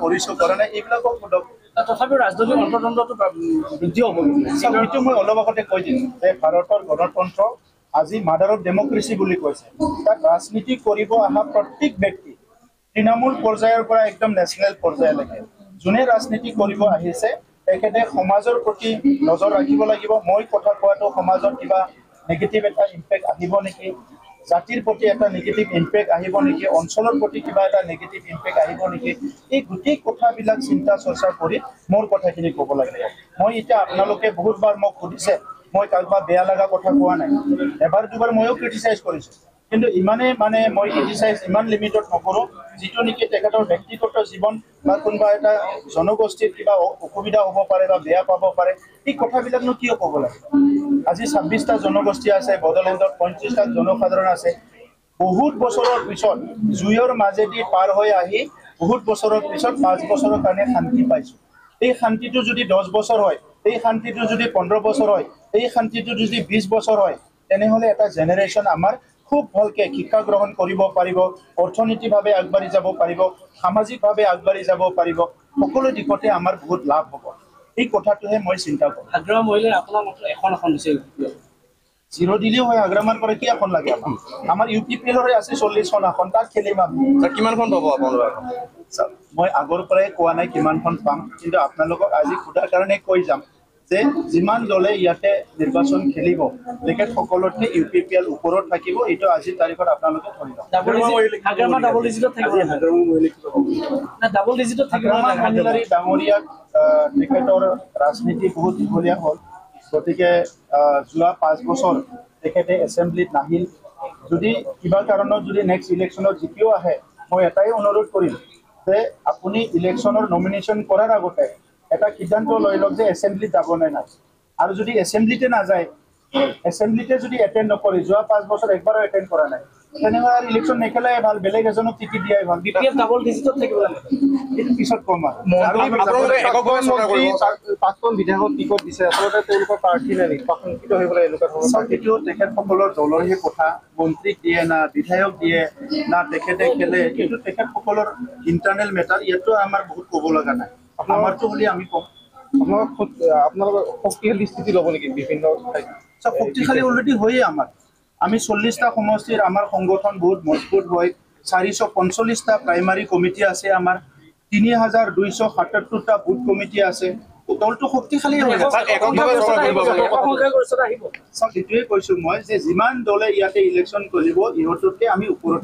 কৰিছো কৰা নাই এইবিলাকক সোধক তথাপিও ৰাজনৈতিক অন্তৰ্দ্বন্দ্বটো বৃদ্ধি হ'ব এইটো মই অলপ আগতে কৈ দিছোঁ যে ভাৰতৰ গণতন্ত্ৰ আজি মাদাৰ অফ ডেমক্ৰেচি বুলি কৈছে তাত ৰাজনীতি কৰিব অহা প্ৰত্যেক ব্যক্তি তৃণমূল পৰ্যায়ৰ পৰা একদম নেশ্যনেল পৰ্যায়লৈকে যোনে ৰাজনীতি কৰিব আহিছে তেখেতে সমাজৰ প্ৰতি নজৰ ৰাখিব লাগিব মই কথা কোৱাটো সমাজত কিবা নেগেটিভ এটা ইম্পেক্ট আহিব নেকি জাতিৰ প্ৰতি এটা নেগেটিভ ইম্পেক্ট আহিব নেকি অঞ্চলৰ প্ৰতি কিবা এটা নেগেটিভ ইম্পেক্ট আহিব নেকি এই গোটেই কথাবিলাক চিন্তা চৰ্চা কৰি মোৰ কথাখিনি ক'ব লাগিব মই এতিয়া আপোনালোকে বহুতবাৰ মোক সুধিছে মই কাৰোবাৰ বেয়া লগা কথা কোৱা নাই এবাৰ দুবাৰ ময়ো ক্ৰিটিচাইজ কৰিছোঁ কিন্তু ইমানে মানে মই ক্ৰিটিচাইজ ইমান লিমিটত নকৰোঁ যিটো নেকি তেখেতৰ ব্যক্তিগত জীৱন বা কোনোবা এটা জনগোষ্ঠীৰ কিবা অসুবিধা হ'ব পাৰে বা বেয়া পাব পাৰে এই কথাবিলাকনো কিয় ক'ব লাগে আজি 26টা জনগোষ্ঠী আছে বড়োলেণ্ডত 35টা জনসাধাৰণ আছে বহুত বছৰৰ পিছত জুইৰ মাজেদি পাৰ হৈ আহি বহুত বছৰৰ পিছত 5 বছৰৰ কাৰণে শান্তি পাইছোঁ এই শান্তিটো যদি 10 বছৰ হয় এই শান্তিটো যদি 15 বছৰ হয় এই শান্তিটো যদি 20 বছৰ হয় তেনেহ'লে এটা জেনেৰেশ্যন আমাৰ খুব ভালকে শিক্ষা গ্ৰহণ কৰিব পাৰিব অৰ্থনৈতিকভাৱে আগবাঢ়ি যাব পাৰিব সামাজিকভাৱে আগবাঢ়ি যাব পাৰিব সকলো দিশতে আমাৰ বহুত লাভ হ'ব এই কথাটোহে মই চিন্তা কৰোঁ আগ্ৰহ মহিলাই আপোনাক মাত্ৰ এখন দিছে জিৰ' দিলেও হয় আগ্ৰামাৰ পৰা কি এখন লাগে আমাৰ ইউ পি পি এলৰে আছে 40খন আসন তাত খেলিম আমি কিমানখন পাব আপোনালোকে মই আগৰ পৰাই কোৱা নাই কিমানখন পাম কিন্তু আপোনালোকক আজি সোধাৰ কাৰণে কৈ যাম যে যিমান দলে ইয়াতে নিৰ্বাচন খেলিব তেখেতসকলতকৈ ইউ পি পি এল ওপৰত থাকিব এইটো আজিৰ তাৰিখত আপোনালোকে ধৰি লওক ডাঙৰীয়াক তেখেতৰ ৰাজনীতি বহুত দীঘলীয়া হ'ল গতিকে যোৱা 5 বছৰ তেখেতে এছেম্বলিত নাহিল যদি কিবা কাৰণত যদি নেক্সট ইলেকশ্যনত জিকিও আহে মই এটাই অনুৰোধ কৰিম যে আপুনি ইলেকশ্যনৰ নমিনেশ্যন কৰাৰ আগতে এটা সিদ্ধান্ত লৈ লওক যে এছেম্বলিত যাব নে নাই আৰু যদি এছেম্বলিতে নাযায় এছেম্বলিতে যদি এটেণ্ড নকৰি যোৱা 5 বছৰ একবাৰো এটেণ্ড কৰা নাই তেনেহ'লে আৰু ইলেকশ্যন নেখেলাই ভাল বেলেগ এজনক টিকেট দিয়াই ভাল ডাবল ডিজিটত থাকিব এইটো পিছত কম আৰু 5খন বিধায়কক টিকট দিছে আচলতে তেওঁলোকৰ প্ৰাৰ্থী নাই নিৰ্বাচিত হৈ পেলাই এনেকুৱা ধৰণৰ এইটো তেখেতসকলৰ দলৰহে কথা মন্ত্ৰীক দিয়ে না বিধায়ক দিয়ে না তেখেতে খেলে কিন্তু তেখেতসকলৰ ইণ্টাৰনেল মেটাৰ ইয়াতো আমাৰ বহুত ক'ব লগা নাই আমাৰতো হ'লে আমি কম আপোনালোকৰ শক্তিশালী স্থিতি ল'ব নেকি বিভিন্ন শক্তিশালী অলৰেডি হয়েই আমাৰ আমি 40টা সমষ্টিৰ আমাৰ সংগঠন বহুত মজবুত হয় 445টা প্ৰাইমাৰী কমিটি আছে আমাৰ 3277টা বুথ কমিটি আছে দলটো শক্তিশালী হৈ আছে এইটোৱে কৈছোঁ মই যে যিমান দলে ইয়াতে ইলেকশ্যন কৰিব ইহঁততকৈ আমি ওপৰত